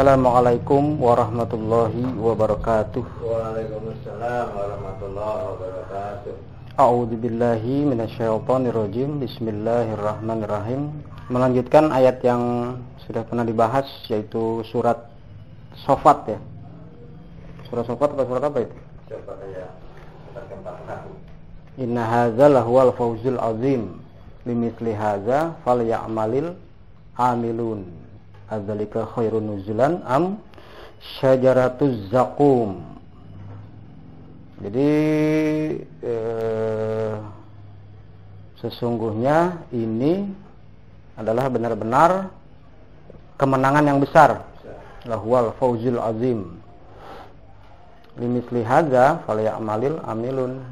Assalamualaikum warahmatullahi wabarakatuh. Waalaikumsalam warahmatullahi wabarakatuh. A'udzu billahi minasyaitonir rajim. Bismillahirrahmanirrahim. Melanjutkan ayat yang sudah pernah dibahas, yaitu surat Shafat ya. Surat Shafat atau surat apa itu? Shafat ya. Surat ke-4. Inna hadza lahuwal fawzul azim. Limithli hadza falyamalil amilun. Adzalika khairun nuzulan am syajaratuz zakum. Jadi sesungguhnya ini adalah benar-benar kemenangan yang besar. Lahuwal fawzul azim. Limithli hadza falyamalil amilun.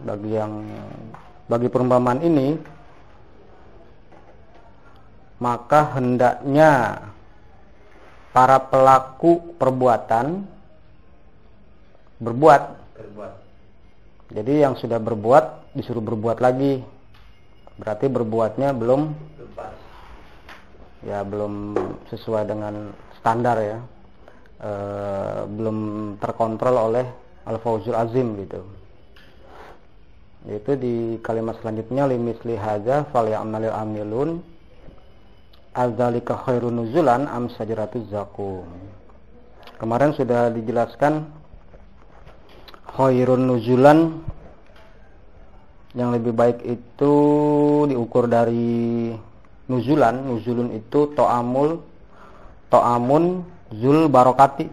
Bagi perumpamaan ini, maka hendaknya para pelaku perbuatan berbuat. Jadi yang sudah berbuat disuruh berbuat lagi. Berarti berbuatnya belum sesuai dengan standar ya. Belum terkontrol oleh al-fawzul azim gitu. Yaitu di kalimat selanjutnya, limisli hadza falyamalil amilun. Adzalika khairun nuzulan am syajaratuz zakum. Kemarin sudah dijelaskan khairun nuzulan yang lebih baik itu diukur dari nuzulan. Nuzulun itu to'amun zul barokati,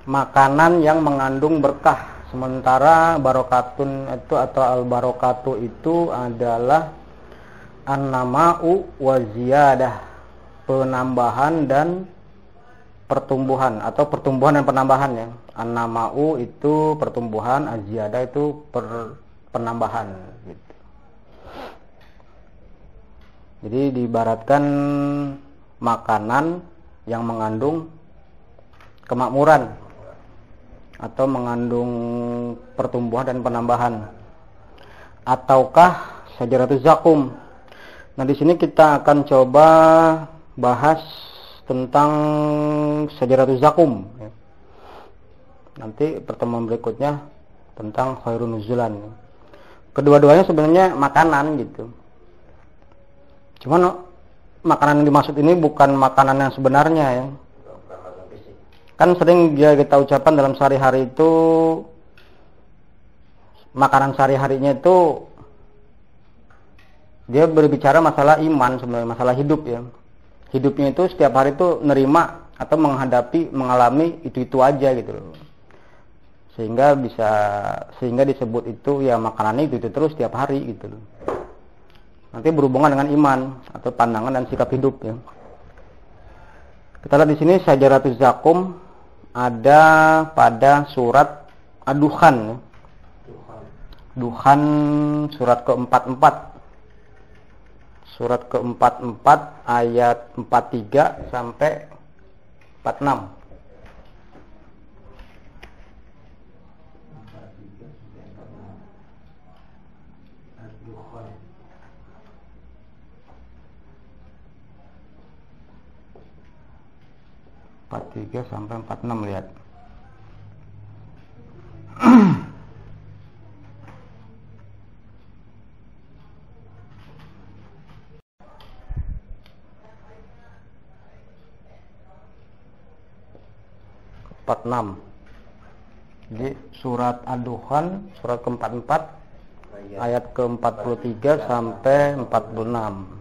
makanan yang mengandung berkah. Sementara barokatun itu atau al barokatu itu adalah an-nama'u wa ziyadah, penambahan dan pertumbuhan, atau pertumbuhan dan penambahan ya. An-nama'u itu pertumbuhan, az-ziyadah itu penambahan gitu. Jadi diibaratkan makanan yang mengandung kemakmuran atau mengandung pertumbuhan dan penambahan, ataukah syajaratuz zakum. Nah, di sini kita akan coba bahas tentang syajaratuz zakum. Nanti pertemuan berikutnya tentang khairun nuzulan. Kedua-duanya sebenarnya makanan gitu. Cuman makanan yang dimaksud ini bukan makanan yang sebenarnya ya. Kan sering kita ucapan dalam sehari-hari itu, makanan sehari-harinya itu dia berbicara masalah iman, sebenarnya masalah hidup ya. Hidupnya itu setiap hari itu nerima atau mengalami itu aja gitu loh. Sehingga disebut itu ya makanannya itu terus setiap hari gitu loh. Nanti berhubungan dengan iman atau pandangan dan sikap hidup ya. Kita lihat di sini syajaratuz zakum ada pada surat Ad-Dukhan ya. Dukhan surat ke-44. Surat ke-44 ayat 43 sampai 46. Sampai 46 lihat. Jadi surat Ad-Dukhan surat ke-44 ayat ke-43 sampai 46.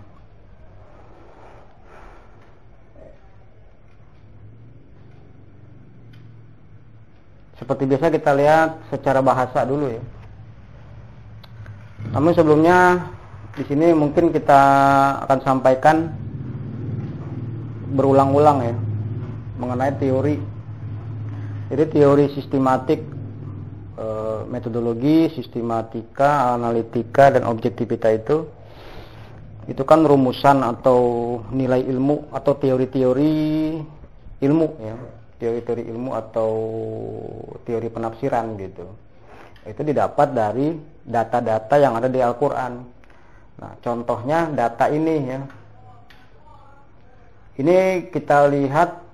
Seperti biasa kita lihat secara bahasa dulu ya. Namun sebelumnya di sini mungkin kita akan sampaikan berulang-ulang ya mengenai teori. Jadi teori sistematik, metodologi, sistematika, analitika, dan objektivitas itu kan rumusan atau nilai ilmu atau teori-teori ilmu ya. Teori-teori ilmu atau teori penafsiran gitu. Itu didapat dari data-data yang ada di Al-Quran. Nah, contohnya data ini ya. Ini kita lihat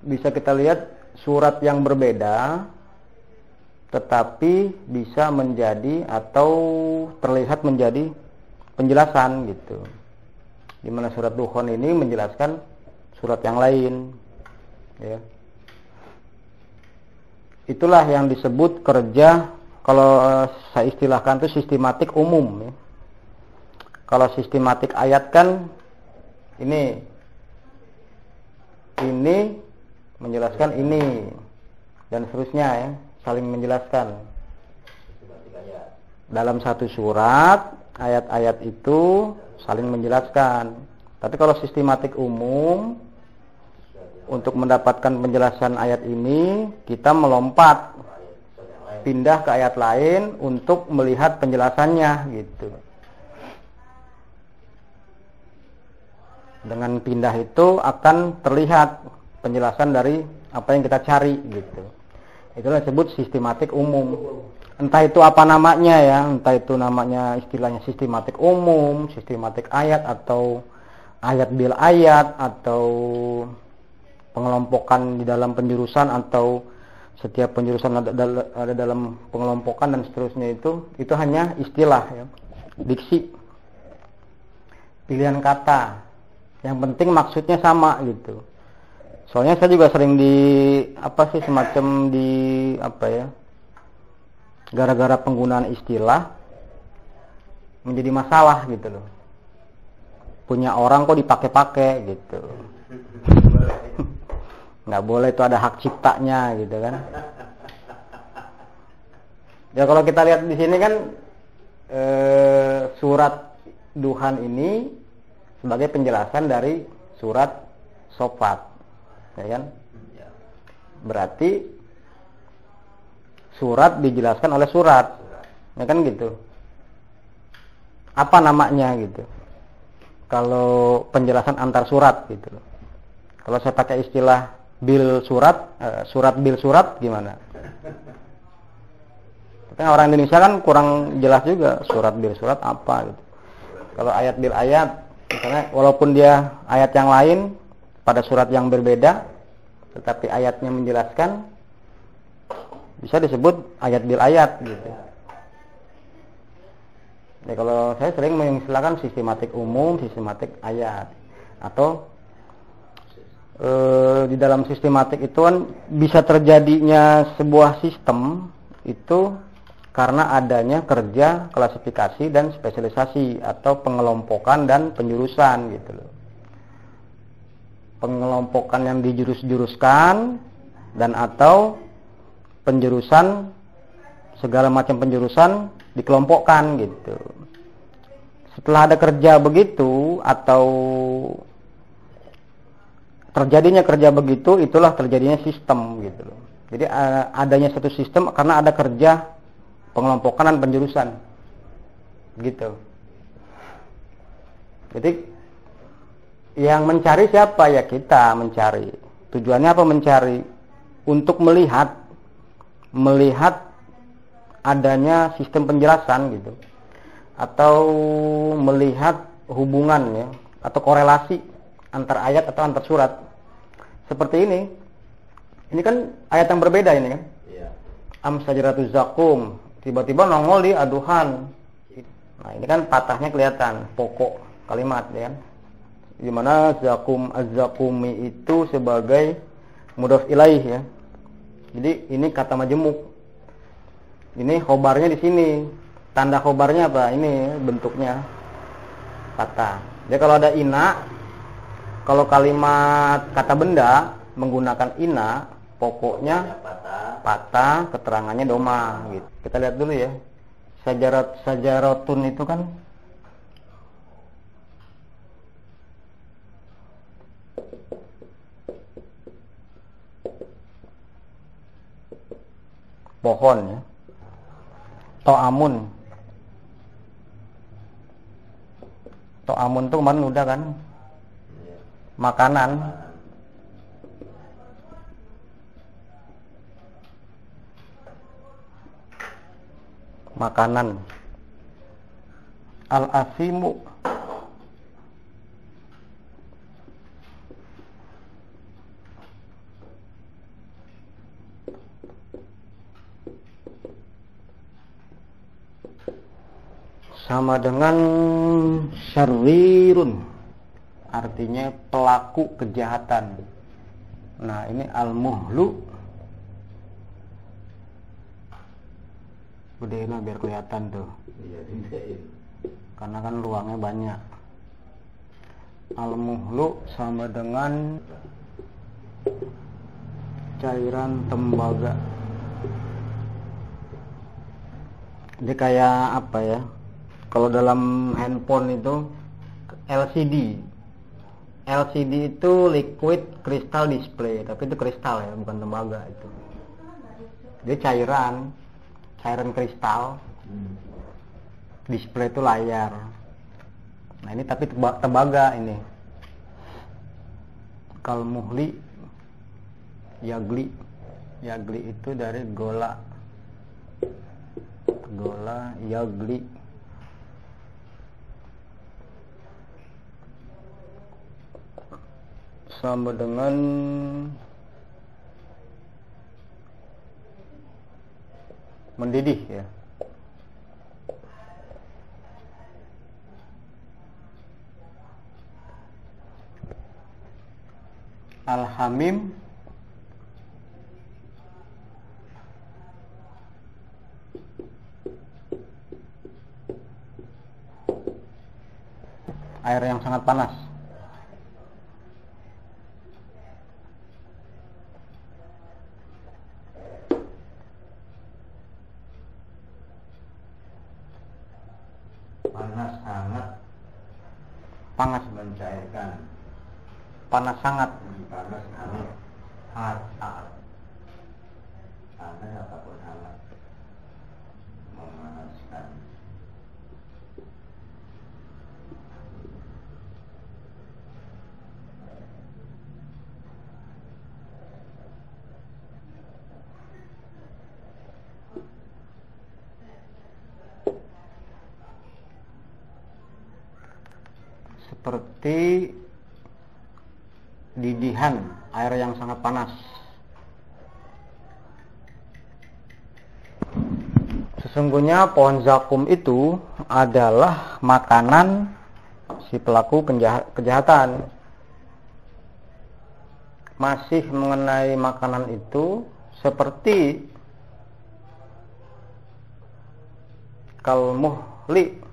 bisa kita lihat surat yang berbeda tetapi bisa menjadi atau terlihat menjadi penjelasan gitu. Di mana surat Dukhon ini menjelaskan surat yang lain, ya. Itulah yang disebut kerja, kalau saya istilahkan itu sistematik umum, ya. Kalau sistematik ayat kan ini menjelaskan ini dan seterusnya, ya, saling menjelaskan. Dalam satu surat, ayat-ayat itu saling menjelaskan. Tapi kalau sistematik umum, untuk mendapatkan penjelasan ayat ini, kita melompat, pindah ke ayat lain untuk melihat penjelasannya, gitu. Dengan pindah itu akan terlihat penjelasan dari apa yang kita cari, gitu. Itulah disebut sistematik umum. Entah itu apa namanya, ya, entah itu namanya istilahnya sistematik umum, sistematik ayat, atau ayat bil ayat, atau pengelompokan di dalam penjurusan, atau setiap penjurusan ada dalam pengelompokan dan seterusnya. Itu hanya istilah, ya, diksi, pilihan kata. Yang penting maksudnya sama, gitu. Soalnya saya juga sering gara-gara penggunaan istilah menjadi masalah, gitu loh. Punya orang kok dipakai-pakai, gitu. Nggak boleh, itu ada hak ciptanya, gitu kan. Ya kalau kita lihat di sini kan surat Duhan ini sebagai penjelasan dari surat Sofat, ya kan? Berarti surat dijelaskan oleh surat, ya kan gitu. Apa namanya, gitu? Kalau penjelasan antar surat, gitu. Kalau saya pakai istilah bil surat, surat bil surat, gimana? Tapi orang Indonesia kan kurang jelas juga surat bil surat apa, gitu. Kalau ayat bil ayat, misalnya walaupun dia ayat yang lain pada surat yang berbeda, tetapi ayatnya menjelaskan, bisa disebut ayat bil ayat, gitu. Ya, kalau saya sering mengistilahkan sistematik umum, sistematik ayat, atau di dalam sistematik itu kan bisa terjadinya sebuah sistem itu karena adanya kerja klasifikasi dan spesialisasi, atau pengelompokan dan penjurusan, gitu loh. Pengelompokan yang dijurus-juruskan dan atau penjurusan, segala macam penjurusan dikelompokkan, gitu. Setelah ada kerja begitu atau terjadinya kerja begitu, itulah terjadinya sistem, gitu loh. Jadi adanya satu sistem karena ada kerja pengelompokan dan penjurusan, gitu. Jadi yang mencari siapa? Ya kita mencari. Tujuannya apa mencari? Untuk melihat adanya sistem penjelasan, gitu. Atau melihat hubungannya atau korelasi antar ayat atau antar surat. Seperti ini. Ini kan ayat yang berbeda ini kan. Iya. Am sajaratuz zakum, tiba-tiba nongol di aduhan. Nah, ini kan patahnya kelihatan, pokok kalimat, ya kan. Di mana zakum az-zakumi itu sebagai mudhof ilaih, ya. Jadi ini kata majemuk. Ini khobarnya di sini. Tanda khobarnya apa? Ini bentuknya patah. Jadi kalau ada ina, kalau kalimat kata benda menggunakan ina, pokoknya patah, keterangannya doma, gitu. Kita lihat dulu, ya. Sajaratun itu kan pohon, ya. To'amun itu kemarin udah kan, makanan. Al-asimu Sama dengan syarrirun, artinya pelaku kejahatan. Nah, ini al-muhlu, gedein lah biar kelihatan tuh. Iya, gedein. Karena kan ruangnya banyak. Al-muhlu sama dengan cairan tembaga. Dia kayak apa ya? Kalau dalam handphone itu LCD. LCD itu liquid crystal display, tapi itu kristal ya, bukan tembaga itu. Dia cairan kristal. Display itu layar. Nah, ini tapi tembaga ini. Kal muhli yagli. Yagli itu dari gola. Gola yagli. Sama dengan mendidih ya. Al-hamim air yang sangat panas. Panas hangat. Panas Mencairkan. panas sangat. Panas hangat. Hangat. Panas ataupun hangat. Memanaskan. Seperti didihan air yang sangat panas. Sesungguhnya pohon zakum itu adalah makanan si pelaku kejahatan. Masih mengenai makanan itu, seperti kal muhli,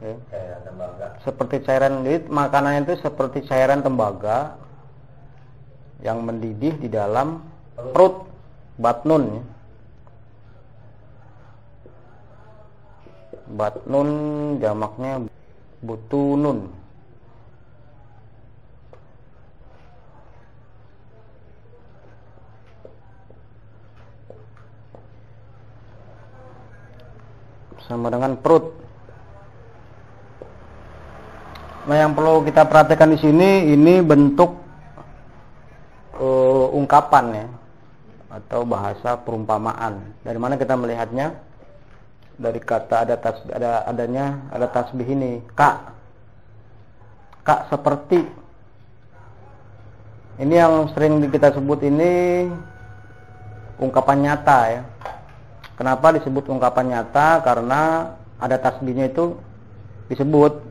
Kayak tembaga. seperti cairan, jadi makanan itu seperti cairan tembaga yang mendidih di dalam perut, batnun ya. Batnun jamaknya butunun. Sama dengan perut. Nah, yang perlu kita perhatikan di sini, ini bentuk ungkapan ya, atau bahasa perumpamaan. Dari mana kita melihatnya? Dari kata ada tasbih ini, kak seperti. Ini yang sering kita sebut ini ungkapan nyata ya. Kenapa disebut ungkapan nyata? Karena ada tasbihnya itu disebut.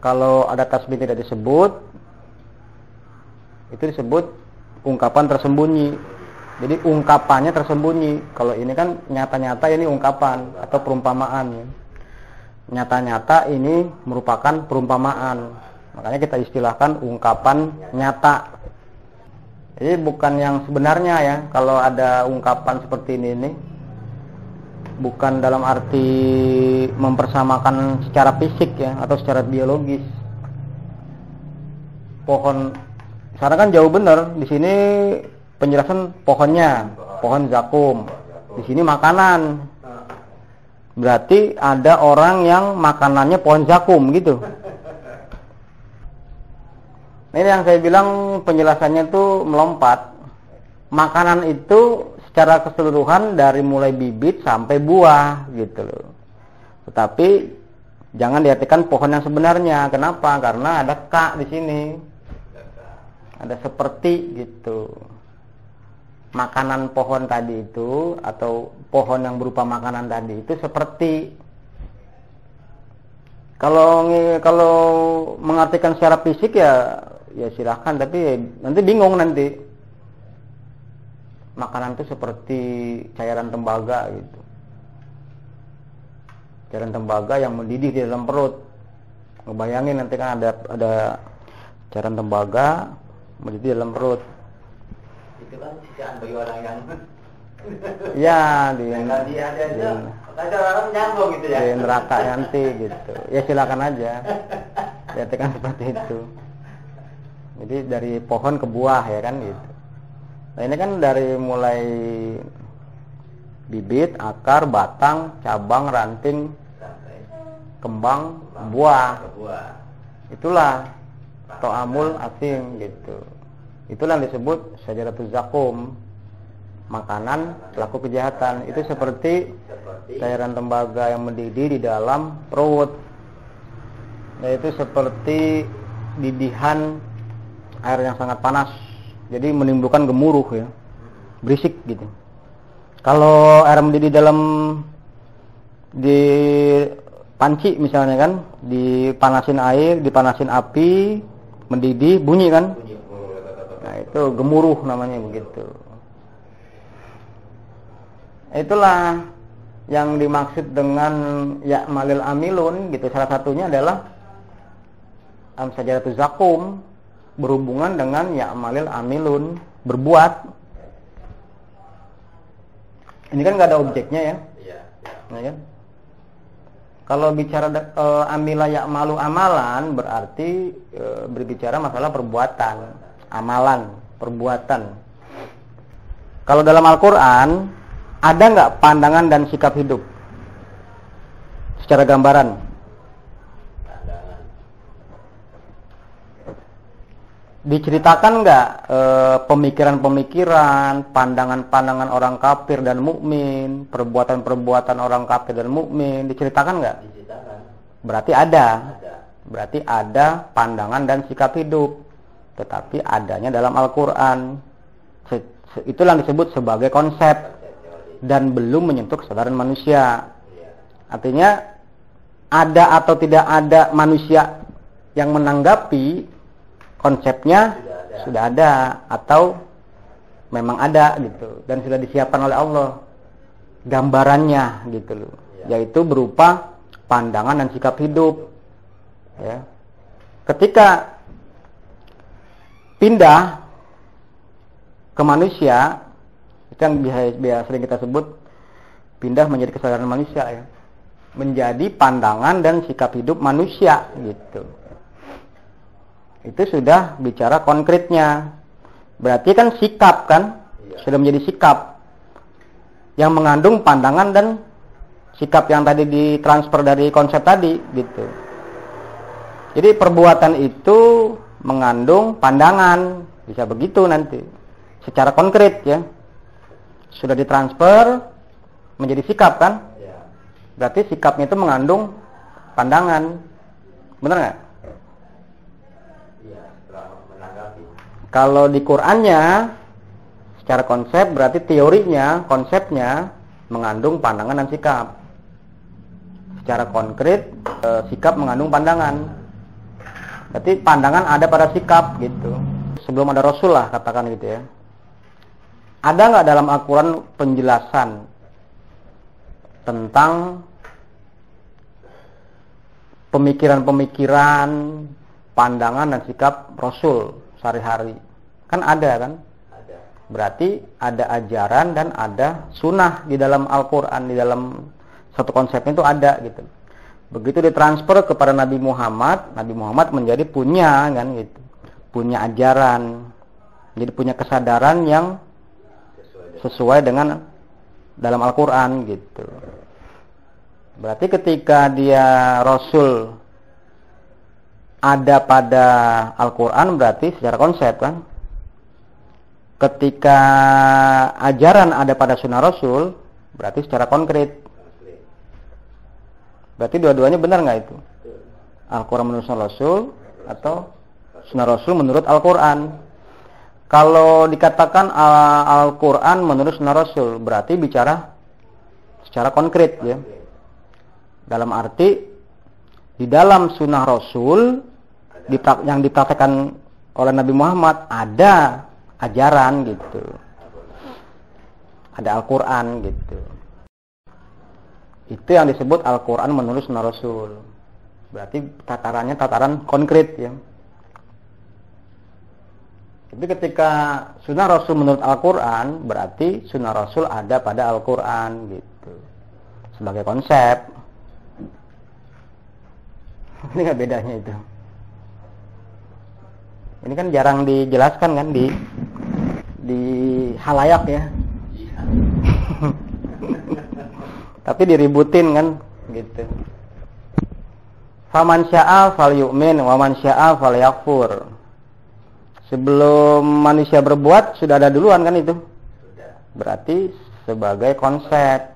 Kalau ada tasbih tidak disebut, itu disebut ungkapan tersembunyi. Jadi ungkapannya tersembunyi. Kalau ini kan nyata-nyata, ini ungkapan atau perumpamaan. Nyata-nyata ini merupakan perumpamaan. Makanya kita istilahkan ungkapan nyata. Jadi bukan yang sebenarnya ya. Kalau ada ungkapan seperti ini bukan dalam arti mempersamakan secara fisik ya, atau secara biologis. Pohon, sekarang kan jauh benar. Di sini penjelasan pohonnya, pohon zakum. Di sini makanan. Berarti ada orang yang makanannya pohon zakum gitu. Ini yang saya bilang penjelasannya tuh melompat. Makanan itu secara keseluruhan dari mulai bibit sampai buah gitu loh. Tetapi jangan diartikan pohon yang sebenarnya. Kenapa? Karena ada ka di sini. Ada seperti gitu. Makanan pohon tadi itu atau pohon yang berupa makanan tadi itu seperti. Kalau mengartikan secara fisik ya silakan, tapi nanti bingung nanti. Makanan itu seperti cairan tembaga gitu. Cairan tembaga yang mendidih di dalam perut. Ngebayangin nanti kan ada cairan tembaga mendidih di dalam perut. Itu kan sisaan bagi orang yang Ya, ada orang nyambung gitu ya. Di neraka nanti gitu. Ya silakan aja. Lihatkan seperti itu. Jadi dari pohon ke buah ya kan gitu. Nah ini kan dari mulai bibit, akar, batang, cabang, ranting, kembang, buah. Itulah to'amul asim gitu. Itulah yang disebut syajaratuz zakum. Makanan pelaku kejahatan. Itu seperti cairan tembaga yang mendidih di dalam perut. Nah itu seperti didihan air yang sangat panas. Jadi menimbulkan gemuruh ya. Berisik gitu. Kalau air mendidih di panci misalnya kan, dipanasin air, dipanasin api, mendidih, bunyi kan? Nah itu gemuruh namanya begitu. Itulah yang dimaksud dengan ya'malil amilun gitu. Salah satunya adalah syajaratuz zakum, berhubungan dengan ya'malil amilun, berbuat. Ini kan nggak ada objeknya ya. Nah, kan? Kalau bicara amila ya'malu amalan berarti berbicara masalah perbuatan, amalan, perbuatan. Kalau dalam Al-Qur'an ada nggak pandangan dan sikap hidup secara gambaran? Diceritakan nggak pemikiran-pemikiran, pandangan-pandangan orang kafir dan mukmin, perbuatan-perbuatan orang kafir dan mukmin, diceritakan nggak? Diceritakan. Berarti ada. Berarti ada pandangan dan sikap hidup, tetapi adanya dalam Al-Quran. Itulah yang disebut sebagai konsep dan belum menyentuh kesadaran manusia. Artinya ada atau tidak ada manusia yang menanggapi konsepnya sudah ada atau memang ada gitu, dan sudah disiapkan oleh Allah gambarannya gitu loh, yaitu berupa pandangan dan sikap hidup ya. Ketika pindah ke manusia, itu yang biasa sering kita sebut pindah menjadi kesadaran manusia ya, menjadi pandangan dan sikap hidup manusia gitu. Itu sudah bicara konkretnya. Berarti kan sikap kan, sudah menjadi sikap yang mengandung pandangan dan sikap yang tadi ditransfer dari konsep tadi gitu. Jadi perbuatan itu mengandung pandangan, bisa begitu nanti secara konkret ya. Sudah ditransfer menjadi sikap kan? Berarti sikapnya itu mengandung pandangan. Benar nggak? Kalau di Qur'annya secara konsep berarti teorinya, konsepnya mengandung pandangan dan sikap. Secara konkret sikap mengandung pandangan. Berarti pandangan ada pada sikap gitu. Sebelum ada Rasul lah katakan gitu ya. Ada nggak dalam Al-Quran penjelasan tentang pemikiran-pemikiran, pandangan dan sikap Rasul sehari-hari? Kan ada kan? Ada. Berarti ada ajaran dan ada sunnah di dalam Al-Quran, di dalam satu konsepnya itu ada gitu. Begitu ditransfer kepada Nabi Muhammad menjadi punya kan gitu, punya ajaran, jadi punya kesadaran yang sesuai dengan dalam Al-Quran gitu. Berarti ketika dia Rasul ada pada Al-Quran berarti secara konsep kan. Ketika ajaran ada pada sunnah Rasul berarti secara konkret. Berarti dua-duanya benar nggak itu? Al-Quran menurut sunnah Rasul atau sunnah Rasul menurut Al-Quran? Kalau dikatakan Al-Quran menurut sunnah Rasul, berarti bicara secara konkret ya. Dalam arti di dalam sunnah Rasul yang dipraktekkan oleh Nabi Muhammad ada ajaran gitu, ada Al-Quran gitu. Itu yang disebut Al-Quran menurut sunnah Rasul. Berarti tatarannya tataran konkret ya. Jadi ketika sunnah Rasul menurut Al-Quran, berarti sunnah Rasul ada pada Al-Quran gitu. Sebagai konsep. Ini nggak bedanya itu. Ini kan jarang dijelaskan kan di halayak ya. Tapi diributin kan gitu. Faman syaa falyu'min wa man syaa falyakfur. Sebelum manusia berbuat sudah ada duluan kan itu. Berarti sebagai konsep.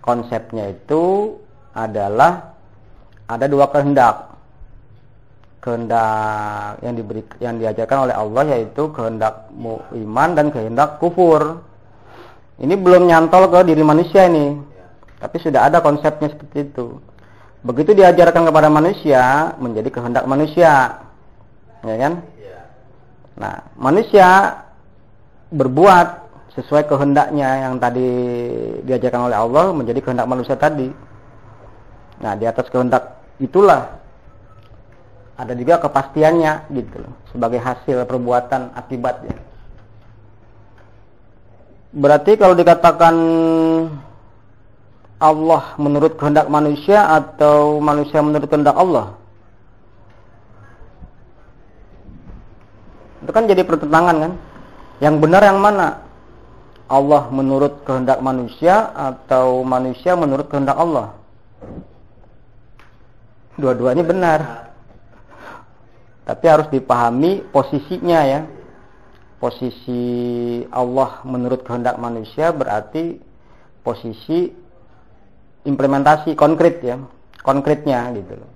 Konsepnya itu adalah ada dua kehendak. Kehendak yang diajarkan oleh Allah yaitu kehendak iman dan kehendak kufur. Ini belum nyantol ke diri manusia ini. Tapi sudah ada konsepnya seperti itu. Begitu diajarkan kepada manusia menjadi kehendak manusia. Ya kan? Nah, manusia berbuat sesuai kehendaknya yang tadi diajarkan oleh Allah menjadi kehendak manusia tadi. Nah, di atas kehendak itulah ada juga kepastiannya gitu loh, sebagai hasil perbuatan akibatnya. Berarti kalau dikatakan Allah menurut kehendak manusia atau manusia menurut kehendak Allah, itu kan jadi pertentangan kan? Yang benar yang mana? Allah menurut kehendak manusia atau manusia menurut kehendak Allah? Dua-duanya benar. Tapi harus dipahami posisinya ya. Posisi Allah menurut kehendak manusia berarti posisi implementasi konkret ya. Konkretnya gitu loh.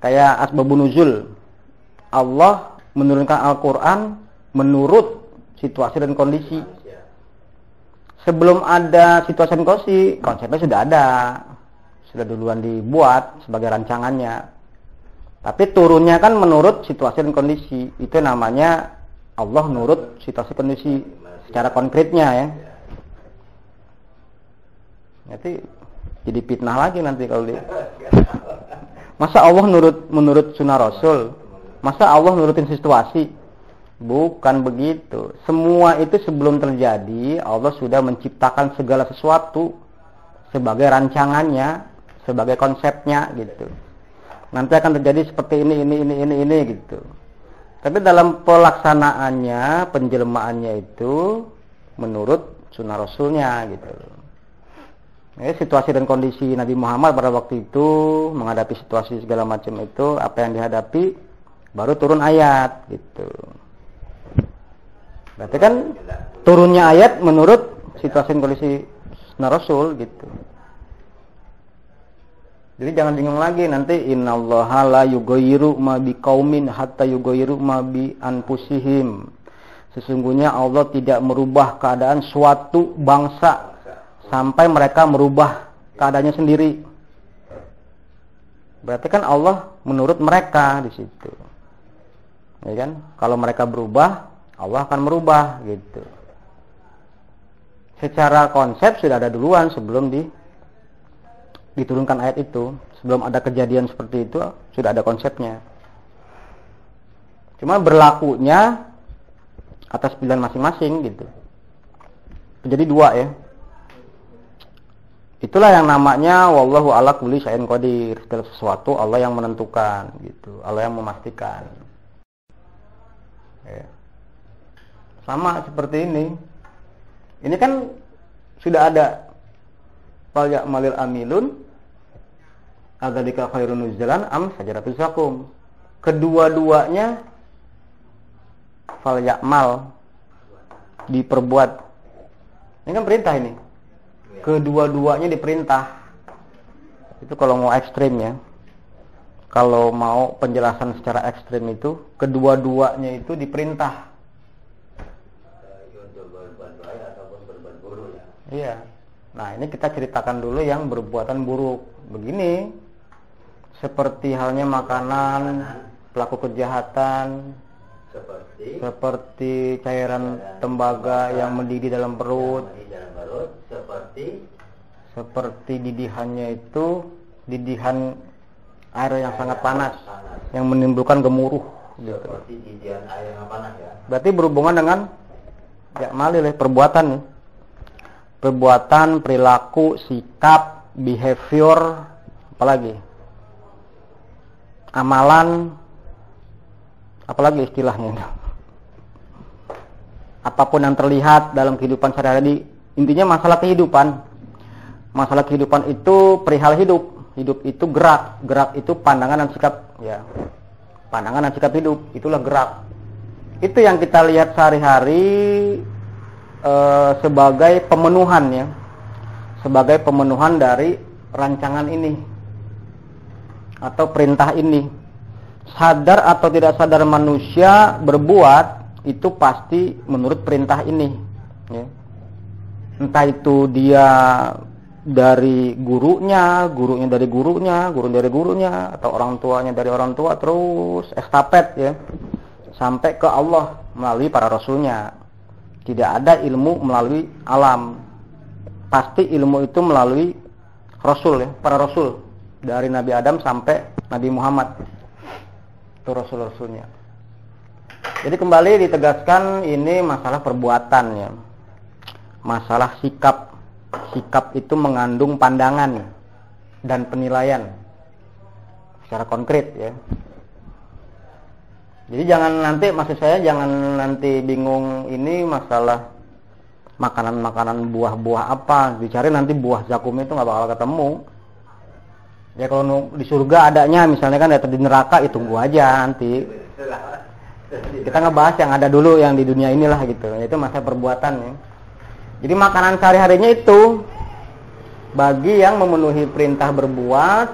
Kayak asbabun nuzul. Allah menurunkan Al-Quran menurut situasi dan kondisi. Sebelum ada situasi dan kondisi, konsepnya sudah ada. Sudah duluan dibuat sebagai rancangannya. Tapi turunnya kan menurut situasi dan kondisi. Itu namanya Allah menurut situasi kondisi secara konkretnya ya. Nanti jadi fitnah lagi nanti kalau dia. Masa Allah menurut sunnah Rasul? Masa Allah nurutin situasi? Bukan begitu. Semua itu sebelum terjadi, Allah sudah menciptakan segala sesuatu sebagai rancangannya, sebagai konsepnya gitu. Nanti akan terjadi seperti ini gitu. Tapi dalam pelaksanaannya, penjelmaannya itu menurut sunnah Rasulnya gitu. Situasi dan kondisi Nabi Muhammad pada waktu itu menghadapi situasi segala macam itu, apa yang dihadapi, baru turun ayat gitu. Berarti kan turunnya ayat menurut situasi dan kondisi sunnah Rasul gitu. Jadi jangan bingung lagi nanti innallaha la yughayyiru ma biqaumin hatta yughayyiru ma bi anfusihim. Sesungguhnya Allah tidak merubah keadaan suatu bangsa sampai mereka merubah keadaannya sendiri. Berarti kan Allah menurut mereka di situ. Ya kan? Kalau mereka berubah, Allah akan merubah gitu. Secara konsep sudah ada duluan sebelum diturunkan ayat itu. Sebelum ada kejadian seperti itu sudah ada konsepnya. Cuma berlakunya atas pilihan masing-masing gitu. Jadi dua ya. Itulah yang namanya wallahu ala kulli syai'in qadir. Segala sesuatu Allah yang menentukan gitu. Allah yang memastikan. Ya. Sama seperti ini. Ini kan sudah ada fal ya'malil amilun adzalika khairun nuzulan am sajaratus zakum. Kedua-duanya fal ya'mal diperbuat. Ini kan perintah ini. Kedua-duanya diperintah. Itu kalau mau ekstrim ya. Kalau mau penjelasan secara ekstrim itu kedua-duanya itu diperintah. Iya. Nah, ini kita ceritakan dulu yang berbuatan buruk. Begini, seperti halnya makanan, pelaku kejahatan, seperti cairan tembaga yang mendidih dalam perut, seperti didihannya itu didihan air yang sangat panas, yang menimbulkan gemuruh. Seperti didihan air yang panas ya. Berarti berhubungan dengan perbuatan nih. Perbuatan, perilaku, sikap, behavior, apalagi amalan, apalagi istilahnya. Apapun yang terlihat dalam kehidupan sehari-hari, intinya masalah kehidupan. Masalah kehidupan itu perihal hidup. Hidup itu gerak, gerak itu pandangan dan sikap, ya. Pandangan dan sikap hidup, itulah gerak. Itu yang kita lihat sehari-hari sebagai pemenuhan, ya. Sebagai pemenuhan dari rancangan ini atau perintah ini. Sadar atau tidak sadar manusia berbuat itu pasti menurut perintah ini, ya. Entah itu dia dari gurunya, gurunya dari gurunya, guru dari gurunya, atau orang tuanya dari orang tua, terus estafet, ya, sampai ke Allah melalui para rasulnya. Tidak ada ilmu melalui alam, pasti ilmu itu melalui rasul, ya, para rasul dari Nabi Adam sampai Nabi Muhammad, itu rasul-rasulnya. Jadi kembali ditegaskan ini masalah perbuatan, ya, masalah sikap. Sikap itu mengandung pandangan dan penilaian secara konkret, ya. Jadi maksud saya jangan nanti bingung ini masalah makanan-makanan buah-buah apa, dicari nanti buah zakum itu nggak bakal ketemu. Ya kalau di surga adanya misalnya kan atau di neraka itu tunggu aja nanti. Kita ngebahas yang ada dulu yang di dunia inilah gitu. Itu masalah perbuatan, ya. Jadi makanan sehari-harinya itu bagi yang memenuhi perintah berbuat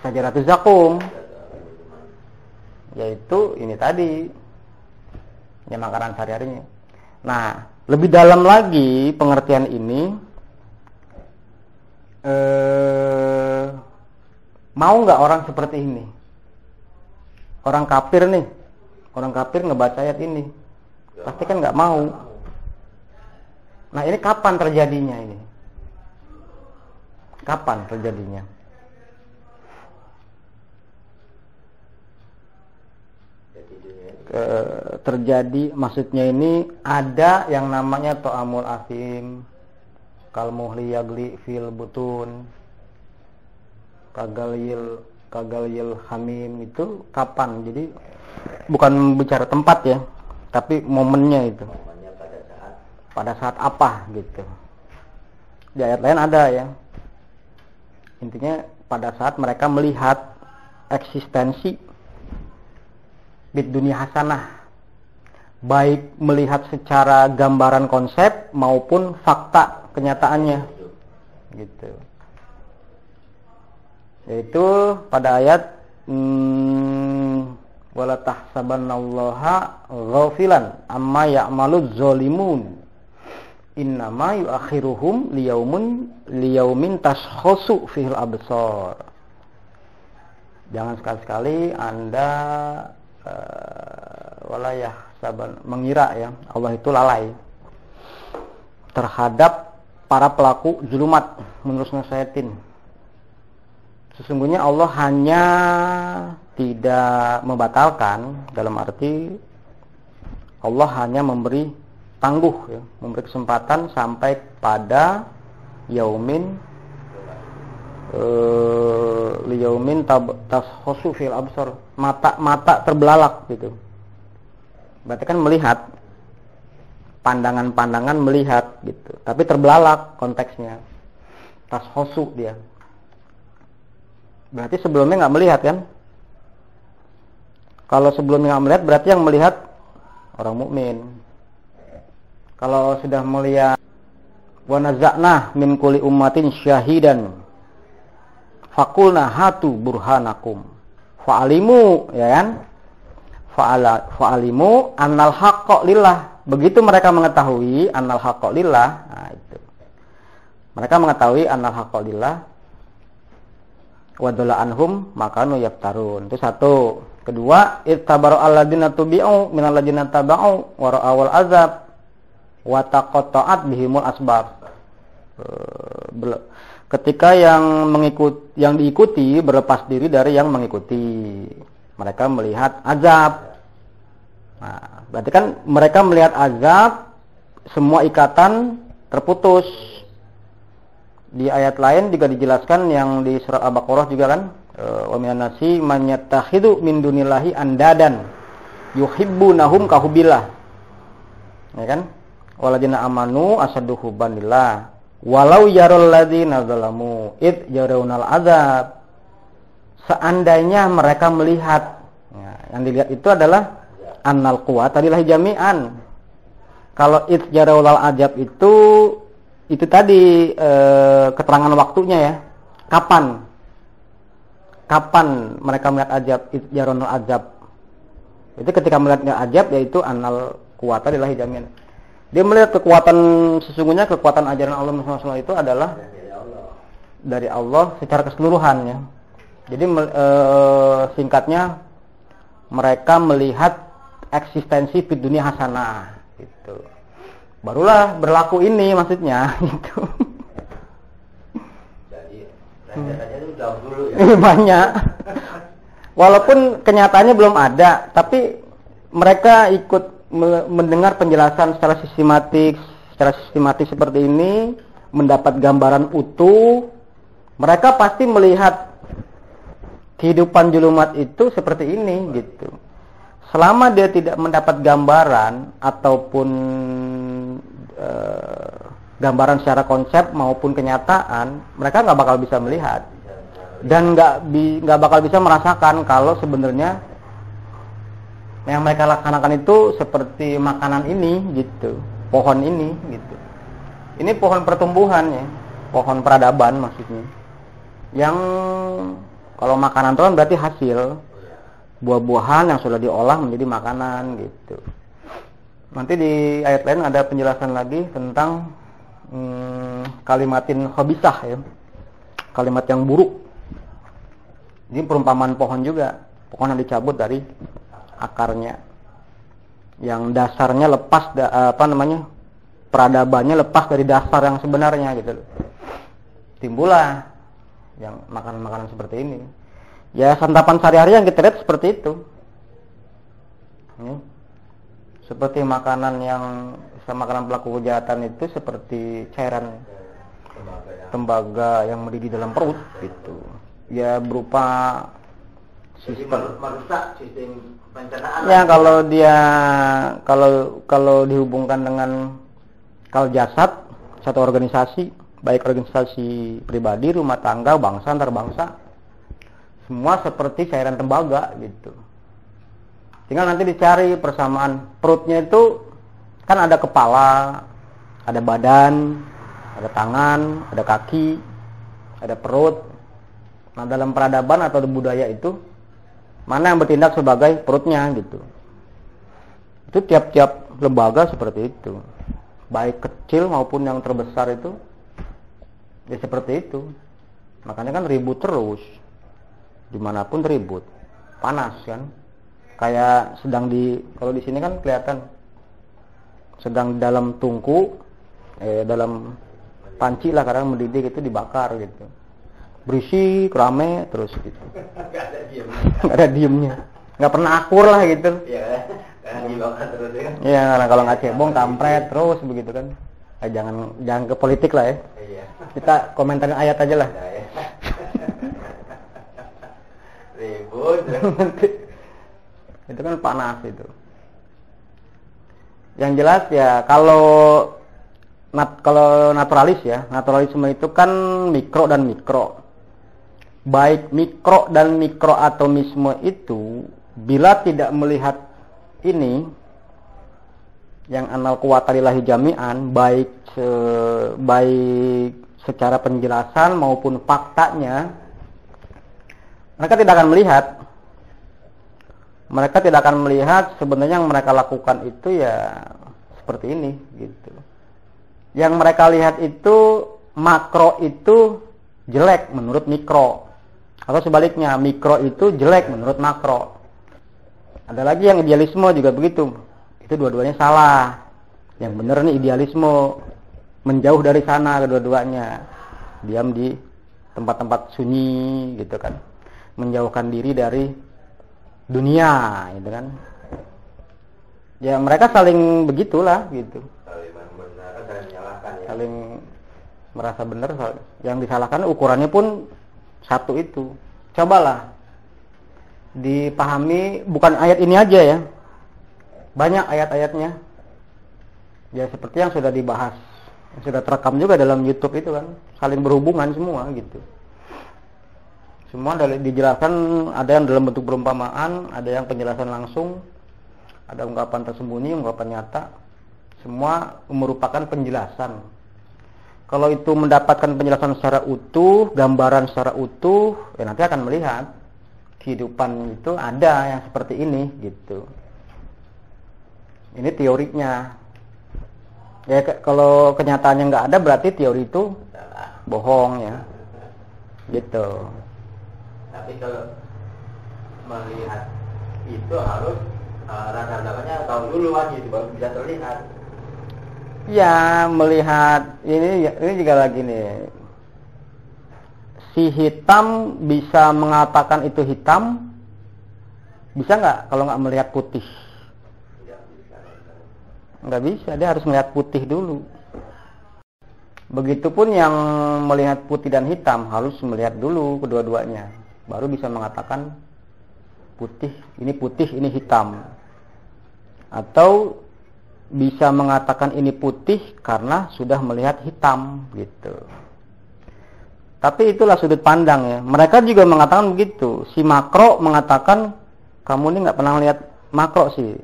sajaratuz zakum, yaitu ini tadi, ya, makanan sehari-harinya. Nah, lebih dalam lagi pengertian ini, mau nggak orang seperti ini? Orang kafir nih, orang kafir ngebaca ayat ini, pasti kan nggak mau. Nah, ini kapan terjadinya ini? Kapan terjadinya? Terjadi maksudnya ini ada yang namanya ta'amul asim, kalmuhli yagli fil butun, kagalil hamim, itu kapan? Jadi bukan bicara tempat, ya, tapi momennya itu. Pada saat apa gitu. Di ayat lain ada, ya. Intinya pada saat mereka melihat eksistensi bid dunia hasanah, baik melihat secara gambaran konsep maupun fakta kenyataannya, gitu. Yaitu pada ayat wala tahsabannallaha ghafilan amma ya'maluz zalimun innama yuakhiruhum liyaumin tashkhasu fihil absar. Jangan sekali-sekali Anda mengira, ya, Allah itu lalai terhadap para pelaku zulumat menurut syaitan. Sesungguhnya Allah hanya tidak membatalkan, dalam arti Allah hanya memberi tangguh, ya, memberi kesempatan sampai pada yaumin tashkhasu fil absar, mata terbelalak gitu. Berarti kan melihat, pandangan-pandangan melihat gitu, tapi terbelalak konteksnya. Tashkhasu dia. Berarti sebelumnya nggak melihat, kan? Kalau sebelumnya nggak melihat berarti yang melihat orang mukmin. Kalau sudah melihat wa naza'na min kulli ummatin syahidan faqulna hatu burhanakum fa'alimu, ya kan? Fa'alimu annal haqqa lillah, begitu mereka mengetahui annal haqqa lillah, nah itu. Mereka mengetahui annal haqqa lillah wa dalla anhum makanu yaftarun. Itu satu. Kedua, ittabaru alladziina tubi'u minal ladziina taba'u wa ra'awal azab wa taqatta'at bihimul asbab. Ketika yang diikuti berlepas diri dari yang mengikuti, mereka melihat azab. Nah, berarti kan mereka melihat azab, semua ikatan terputus. Di ayat lain juga dijelaskan yang di surat Al-Baqarah juga kan, wa minan nasi man yattakhidhu min dunillahi andadan yuhibbunahum kahubbillah. Ya kan? Walladzina amanu asaddu hubban lillah walau yaral ladzina zalamu id yarawunal azab. Seandainya mereka melihat, yang dilihat itu adalah annal quwwata lillahi jami'an. Kalau id yarawunal azab itu tadi keterangan waktunya ya. Kapan mereka melihat azab, yaronul azab. Itu ketika melihat azab, yaitu annal quwwata lillahi jami'an. Dia melihat kekuatan, sesungguhnya kekuatan ajaran Allah SWT itu adalah dari Allah secara keseluruhannya. Jadi singkatnya, mereka melihat eksistensi di dunia hasanah gitu. Barulah berlaku ini maksudnya gitu. Jadi rencananya itu jauh dulu ya. Banyak. Walaupun kenyataannya belum ada, tapi mereka ikut mendengar penjelasan secara sistematis seperti ini, mendapat gambaran utuh. Mereka pasti melihat kehidupan julumat itu seperti ini gitu. Selama dia tidak mendapat gambaran ataupun gambaran secara konsep maupun kenyataan, mereka nggak bakal bisa melihat dan nggak bakal bisa merasakan kalau sebenarnya yang mereka laksanakan itu seperti makanan ini gitu, pohon ini gitu. Ini pohon pertumbuhan ya, pohon peradaban maksudnya. Yang kalau makanan itu kan berarti hasil buah-buahan yang sudah diolah menjadi makanan gitu. Nanti di ayat lain ada penjelasan lagi tentang kalimatin khabisah ya, kalimat yang buruk. Ini perumpamaan pohon juga, pohon yang dicabut dari akarnya, yang dasarnya lepas peradabannya lepas dari dasar yang sebenarnya gitu. Timbullah yang makanan-makanan seperti ini. Ya santapan sehari-hari yang kita lihat seperti itu. Seperti makanan pelaku kejahatan itu seperti cairan tembaga yang mendidih dalam perut gitu. Ya berupa sistem merusak sistem pencernaan. Ya kalau dihubungkan dengan jasad satu organisasi, baik organisasi pribadi, rumah tangga, bangsa antar bangsa, semua seperti cairan tembaga gitu. Tinggal nanti dicari persamaan. Perutnya itu kan ada kepala, ada badan, ada tangan, ada kaki, ada perut. Nah dalam peradaban atau budaya itu mana yang bertindak sebagai perutnya gitu. Itu tiap-tiap lembaga seperti itu. Baik kecil maupun yang terbesar itu ya seperti itu. Makanya kan ribut terus. Dimanapun ribut. Panas kan. Kayak kalau di sini kan kelihatan sedang dalam tungku, dalam panci lah kadang mendidih itu dibakar gitu. Berisik, rame terus gitu. Nggak ada diemnya. Nggak pernah akur lah gitu. Iya, kan dibakar terus ya. Iya, kalau nggak cebong kampret terus begitu kan. Jangan ke politik lah ya. Iya. Kita komentarin ayat aja lah. Ribut. Itu kan panas itu. Yang jelas ya kalau naturalis ya, naturalisme itu kan mikro dan mikro. Baik mikro dan mikroatomisme itu bila tidak melihat ini yang annal quwwata lillahi jami'an, baik secara penjelasan maupun faktanya, mereka tidak akan melihat. Mereka tidak akan melihat sebenarnya yang mereka lakukan itu ya seperti ini gitu. Yang mereka lihat itu makro itu jelek menurut mikro, atau sebaliknya mikro itu jelek menurut makro. Ada lagi yang idealisme juga begitu. Itu dua-duanya salah. Yang benar nih idealisme, menjauh dari sana kedua-duanya. Diam di tempat-tempat sunyi gitu kan. Menjauhkan diri dari dunia gitu kan. Ya mereka saling begitulah gitu. Saling membenarkan, saling menyalahkan ya. Saling merasa benar, yang disalahkan ukurannya pun satu itu. Cobalah dipahami, bukan ayat ini aja ya, banyak ayat-ayatnya ya, seperti yang sudah dibahas, yang sudah terekam juga dalam YouTube itu kan, saling berhubungan semua gitu. Semua dijelaskan, ada yang dalam bentuk perumpamaan, ada yang penjelasan langsung, ada ungkapan tersembunyi, ungkapan nyata, semua merupakan penjelasan. Kalau itu mendapatkan penjelasan secara utuh, gambaran secara utuh, ya nanti akan melihat kehidupan itu ada yang seperti ini gitu. Ini teorinya. Ya kalau kenyataannya nggak ada, berarti teori itu bohong ya. Gitu. Tapi kalau melihat itu harus latar belakangnya tahu dulu wajib baru bisa terlihat. Ya melihat ini juga lagi nih. Si hitam bisa mengatakan itu hitam, bisa nggak kalau nggak melihat putih? Nggak bisa, dia harus melihat putih dulu. Begitupun yang melihat putih dan hitam harus melihat dulu kedua-duanya, baru bisa mengatakan putih, ini hitam. Atau bisa mengatakan ini putih karena sudah melihat hitam gitu. Tapi itulah sudut pandang ya. Mereka juga mengatakan begitu. Si makro mengatakan kamu ini nggak pernah lihat makro sih.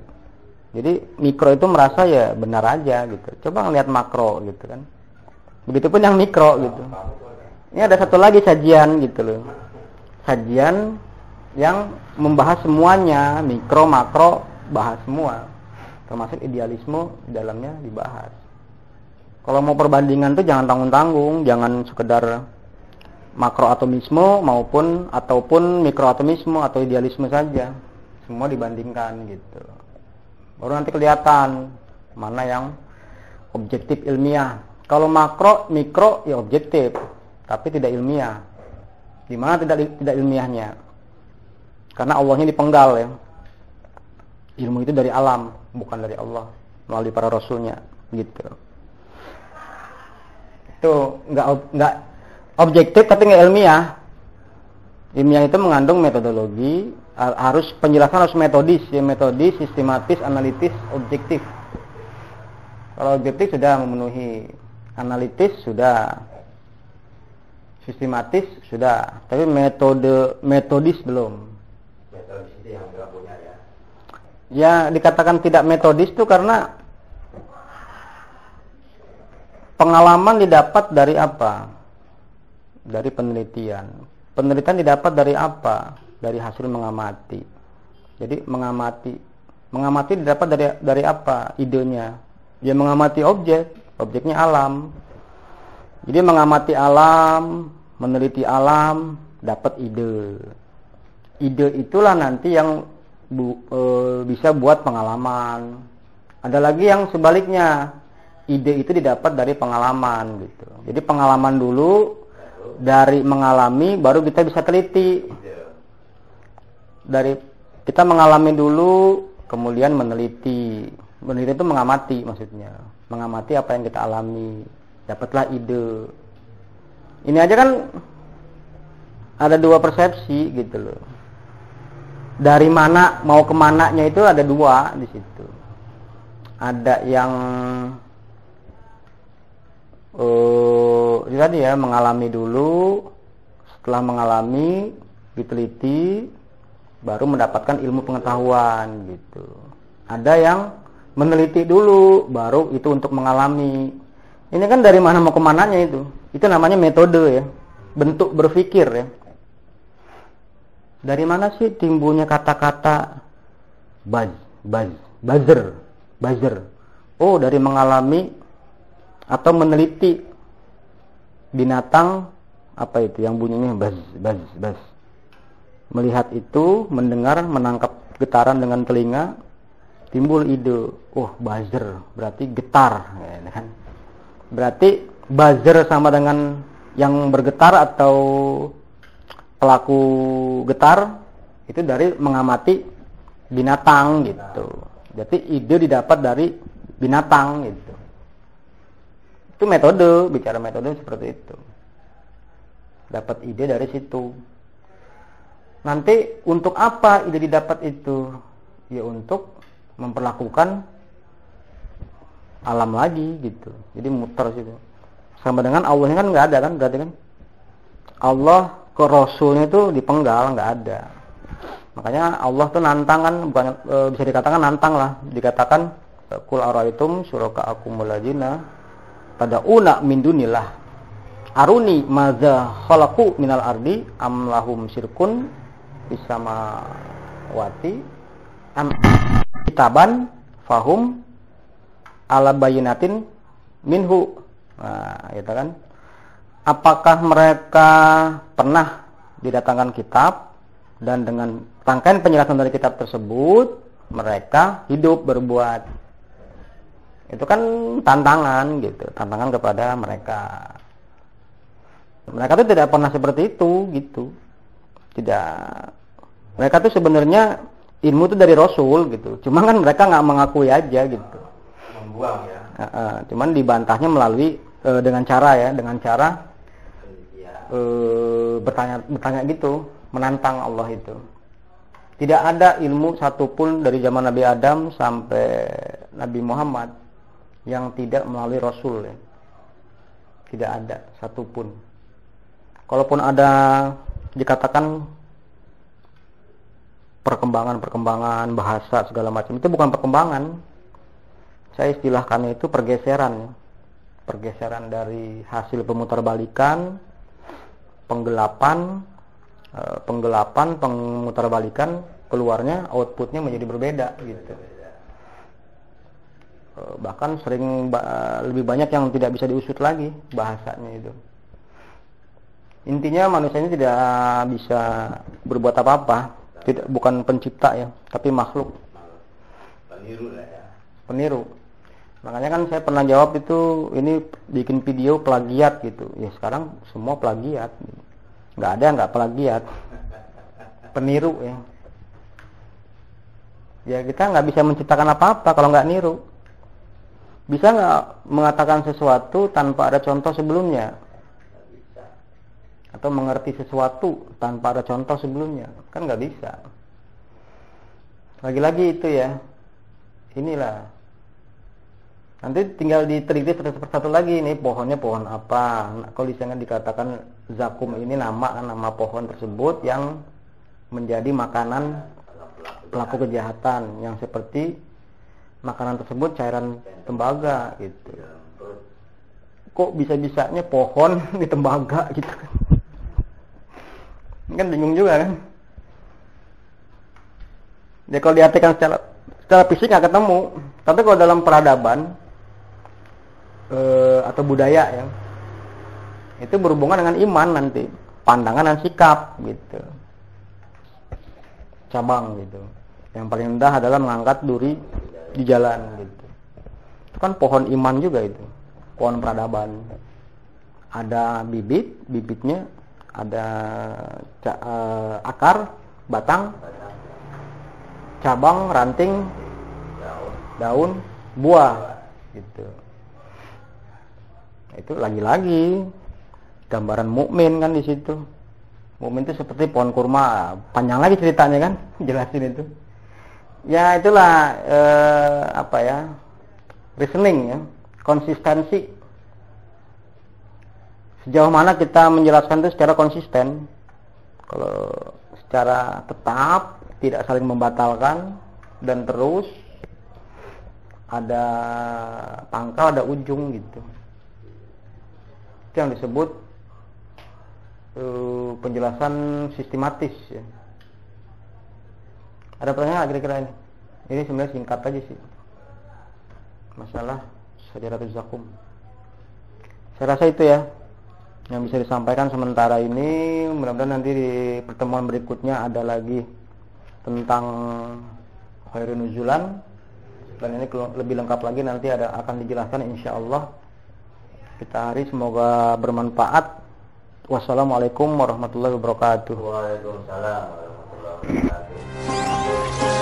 Jadi mikro itu merasa ya benar aja gitu. Coba ngelihat makro gitu kan. Begitupun yang mikro gitu. Ini ada satu lagi sajian gitu loh. Sajian yang membahas semuanya, mikro, makro, bahas semua. Termasuk idealisme di dalamnya dibahas. Kalau mau perbandingan tuh jangan tanggung-tanggung, jangan sekedar makroatomisme ataupun mikroatomisme atau idealisme saja. Semua dibandingkan gitu. Baru nanti kelihatan mana yang objektif ilmiah. Kalau makro, mikro ya objektif, tapi tidak ilmiah. Di mana tidak ilmiahnya? Karena Allahnya dipenggal ya. Ilmu itu dari alam, bukan dari Allah, melalui para rasulnya gitu. Itu enggak objektif tapi nggak ilmiah. Ilmiah itu mengandung metodologi, penjelasan harus metodis, ya metodis, sistematis, analitis, objektif. Kalau objektif sudah memenuhi, analitis sudah, sistematis sudah, tapi metodis belum. Metodis itu yang nggak punya ya. Ya dikatakan tidak metodis itu karena pengalaman didapat dari apa? Dari penelitian. Penelitian didapat dari apa? Dari hasil mengamati. Jadi mengamati didapat dari apa? Idenya. Dia mengamati objeknya alam. Jadi mengamati alam, meneliti alam, dapat ide. Ide itulah nanti yang bisa buat pengalaman. Ada lagi yang sebaliknya. Ide itu didapat dari pengalaman gitu. Jadi pengalaman dulu, dari mengalami baru kita bisa teliti. Dari kita mengalami dulu kemudian meneliti. Meneliti itu mengamati maksudnya. Mengamati apa yang kita alami, dapatlah ide. Ini aja kan ada dua persepsi gitu loh. Dari mana mau kemananya itu ada dua di situ. Ada yang tadi ya mengalami dulu, setelah mengalami diteliti baru mendapatkan ilmu pengetahuan gitu. Ada yang meneliti dulu baru itu untuk mengalami. Ini kan dari mana mau kemananya itu namanya metode ya, bentuk berpikir ya. Dari mana sih timbulnya kata-kata buzzer? Oh, dari mengalami atau meneliti binatang apa itu yang bunyinya baz baz baz. Melihat itu, mendengar, menangkap getaran dengan telinga, timbul ide, oh buzzer, berarti getar, ya kan? Berarti buzzer sama dengan yang bergetar atau pelaku getar itu dari mengamati binatang gitu. Jadi ide didapat dari binatang gitu. Itu metode, bicara metode seperti itu. Dapat ide dari situ. Nanti untuk apa ide didapat itu? Ya untuk memperlakukan alam lagi gitu. Jadi muter situ. Sama dengan Allahnya kan nggak ada kan, berarti kan Allah ke Rasulnya itu dipenggal, nggak ada. Makanya Allah tuh nantang kan, bukan bisa dikatakan nantang lah. Dikatakan kul araitum syuraka'akumul ladzina tad'una min dunillah aruni madza khalaqu minal ardi am lahum syirkun fis samawati am kitaban fahum ala bayyinatin minhu. Nah, gitu kan. Apakah mereka pernah didatangkan kitab dan dengan rangkaian penjelasan dari kitab tersebut mereka hidup berbuat. Itu kan tantangan gitu, tantangan kepada mereka. Mereka tuh tidak pernah seperti itu gitu. Tidak. Mereka tuh sebenarnya ilmu itu dari Rasul gitu. Cuma kan mereka nggak mengakui aja gitu. Membuang ya. Cuman dibantahnya melalui dengan cara bertanya gitu, menantang Allah itu. Tidak ada ilmu satupun dari zaman Nabi Adam sampai Nabi Muhammad yang tidak melalui Rasul ya. Tidak ada satupun. Kalaupun ada dikatakan perkembangan bahasa segala macam, itu bukan perkembangan. Saya istilahkannya itu pergeseran. Pergeseran dari hasil pemutarbalikan, penggelapan, pemutarbalikan, keluarnya outputnya menjadi berbeda gitu. Bahkan sering lebih banyak yang tidak bisa diusut lagi bahasanya itu. Intinya manusia ini tidak bisa berbuat apa-apa, bukan pencipta ya, tapi makhluk. Peniru lah ya. Peniru. Makanya kan saya pernah jawab itu, ini bikin video plagiat gitu. Ya sekarang semua plagiat. Nggak ada yang nggak plagiat. Peniru ya. Ya kita nggak bisa menciptakan apa-apa kalau nggak niru. Bisa nggak mengatakan sesuatu tanpa ada contoh sebelumnya? Atau mengerti sesuatu tanpa ada contoh sebelumnya? Kan nggak bisa. Lagi-lagi itu ya. Inilah. Nanti tinggal diteliti satu persatu lagi, ini pohonnya pohon apa. Nah, kalau disana dikatakan zakum ini nama pohon tersebut yang menjadi makanan pelaku kejahatan, yang seperti makanan tersebut cairan tembaga gitu. Kok bisa-bisanya pohon di tembaga gitu kan? Kan bingung juga kan? Ya kalau diartikan secara fisik nggak ketemu, tapi kalau dalam peradaban atau budaya ya, itu berhubungan dengan iman nanti, pandangan dan sikap gitu, cabang gitu. Yang paling rendah adalah mengangkat duri di jalan gitu. Itu kan pohon iman juga itu, pohon peradaban. Ada bibitnya, ada akar, batang, cabang, ranting, daun, buah gitu. Itu lagi-lagi gambaran mukmin kan di situ. Mukmin itu seperti pohon kurma. Panjang lagi ceritanya kan, jelasin itu. Ya itulah reasoning ya, konsistensi. Sejauh mana kita menjelaskan itu secara konsisten. Kalau secara tetap, tidak saling membatalkan dan terus ada pangkal, ada ujung gitu. Itu yang disebut penjelasan sistematis ya. Ada pertanyaan kira-kira ini? Ini sebenarnya singkat aja sih. masalah Syajaratul Zakum. Saya rasa itu ya yang bisa disampaikan sementara ini. Mudah-mudahan nanti di pertemuan berikutnya ada lagi tentang khairun nuzulan, dan ini lebih lengkap lagi nanti akan dijelaskan insyaallah. Kita hari semoga bermanfaat. Wassalamualaikum warahmatullahi wabarakatuh. Waalaikumsalam warahmatullahi wabarakatuh.